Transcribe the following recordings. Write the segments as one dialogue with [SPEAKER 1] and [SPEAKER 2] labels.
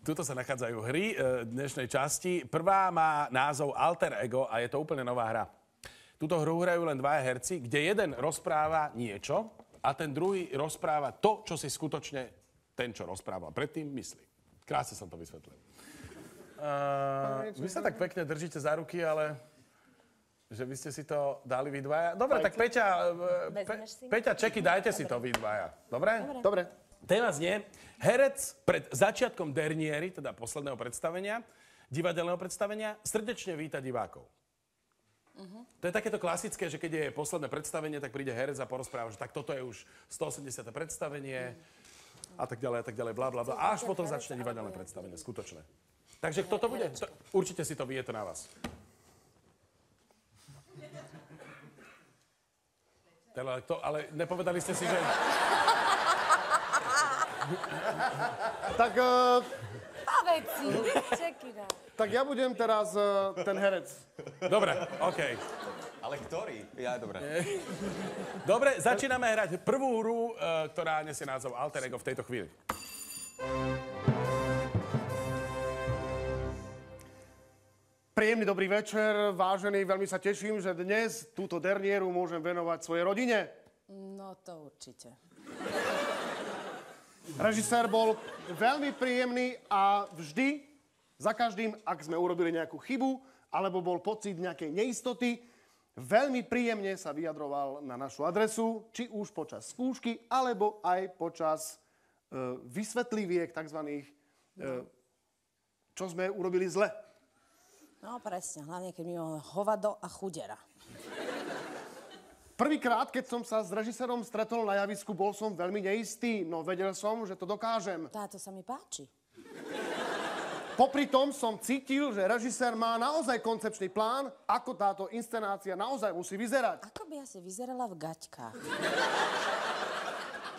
[SPEAKER 1] Tuto sa nachádzajú hry dnešnej časti. Prvá má názov Alter Ego a je to úplne nová hra. Túto hru hrajú len dvaja herci, kde jeden rozpráva niečo a ten druhý rozpráva to, čo si skutočne ten, čo rozprával predtým, myslí. Krásne som to vysvetlil. Vy sa tak pekne držíte za ruky, ale že vy ste si to dali vy dvaja. Dobre, tak Peťa, Čeky, dajte si to vy dvaja. Dobre?
[SPEAKER 2] Dobre.
[SPEAKER 1] Téma znie, herec pred začiatkom derniéry, teda posledného predstavenia, divadelného predstavenia, srdečne víta divákov. To je takéto klasické, že keď je posledné predstavenie, tak príde herec a porozpráva, že tak toto je už 180. predstavenie a tak ďalej, bla, bla, bla. A až potom začne divadelné predstavenie, skutočné. Takže kto to bude? Určite si to vie, to na vás. Ale nepovedali ste si, že...
[SPEAKER 2] Tak...
[SPEAKER 3] Povedz si, Čeky dá.
[SPEAKER 2] Tak ja budem teraz ten herec.
[SPEAKER 1] Dobre, okej.
[SPEAKER 4] Ale ktorý? Ja, dobre.
[SPEAKER 1] Dobre, začíname hrať prvú hru, ktorá nesie názov Alter Ego v tejto chvíli.
[SPEAKER 2] Príjemný dobrý večer, vážení, veľmi sa teším, že dnes túto dernieru môžem venovať svojej rodine.
[SPEAKER 3] No to určite.
[SPEAKER 2] Režisér bol veľmi príjemný a vždy, za každým, ak sme urobili nejakú chybu, alebo bol pocit nejakej neistoty, veľmi príjemne sa vyjadroval na našu adresu, či už počas skúšky, alebo aj počas vysvetliviek, takzvaných, čo sme urobili zle.
[SPEAKER 3] No presne, hlavne keď my máme hovado a chudera.
[SPEAKER 2] Prvýkrát, keď som sa s režisérom stretol na javisku, bol som veľmi neistý, no vedel som, že to dokážem.
[SPEAKER 3] Táto sa mi páči.
[SPEAKER 2] Popri tom som cítil, že režisér má naozaj koncepčný plán, ako táto inscenácia naozaj musí vyzerať.
[SPEAKER 3] Ako by asi vyzerala v gaťkách?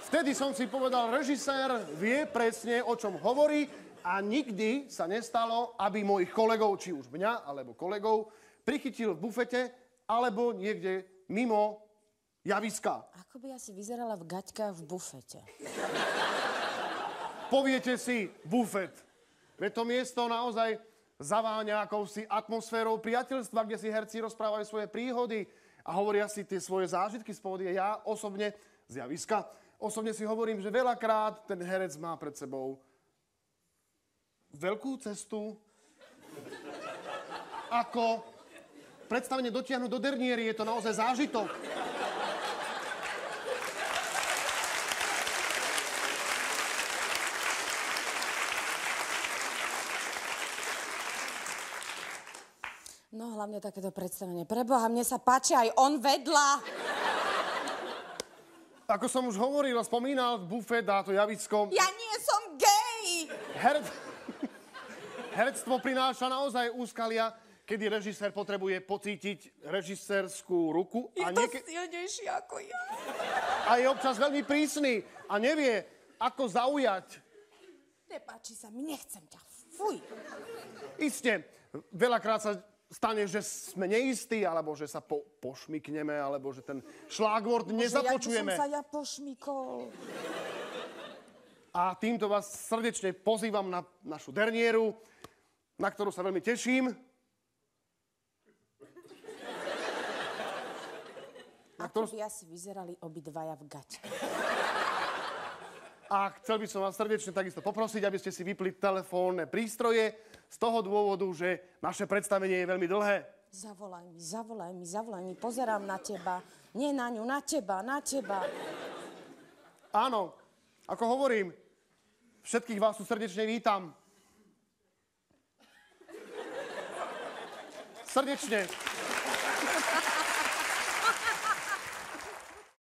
[SPEAKER 2] Vtedy som si povedal, režisér vie presne, o čom hovorí a nikdy sa nestalo, aby mojich kolegov, či už mňa, alebo kolegov, prichytil v bufete alebo niekde mimo javiska.
[SPEAKER 3] Ako by asi vyzerala v gaťkách v bufete?
[SPEAKER 2] Poviete si bufet. Veď to miesto naozaj zaváňa akousi atmosférou priateľstva, kde si herci rozprávajú svoje príhody a hovoria si tie svoje zážitky z pódia. Ja osobne z javiska, osobne si hovorím, že veľakrát ten herec má pred sebou veľkú cestu, ako predstavenie dotiahnuť do derniery. Je to naozaj zážitok.
[SPEAKER 3] No hlavne takéto predstavenie. Preboha, mne sa páči aj on vedľa.
[SPEAKER 2] Ako som už hovoril a spomínal, bufet a to javisko...
[SPEAKER 3] Ja nie som gej!
[SPEAKER 2] Herectvo prináša naozaj úskalia, kedy režisér potrebuje pocítiť režisérskú ruku.
[SPEAKER 3] Je to silnejší ako ja.
[SPEAKER 2] A je občas veľmi prísny a nevie, ako zaujať.
[SPEAKER 3] Nepáči sa mi, nechcem ťa. Fuj.
[SPEAKER 2] Isté, veľakrát sa stane, že sme neistí, alebo že sa pošmykneme, alebo že ten šlágvord nezapočujeme.
[SPEAKER 3] Jak by som sa ja pošmykol.
[SPEAKER 2] A týmto vás srdečne pozývam na našu dernieru, na ktorú sa veľmi teším.
[SPEAKER 3] Ako by asi vyzerali obidvaja v gaťke.
[SPEAKER 2] A chcel by som vás srdečne takisto poprosiť, aby ste si vypli telefónne prístroje z toho dôvodu, že naše predstavenie je veľmi dlhé.
[SPEAKER 3] Zavolaj mi, pozerám na teba. Nie na ňu, na teba.
[SPEAKER 2] Áno, ako hovorím, všetkých vás tu srdečne vítam. Srdečne.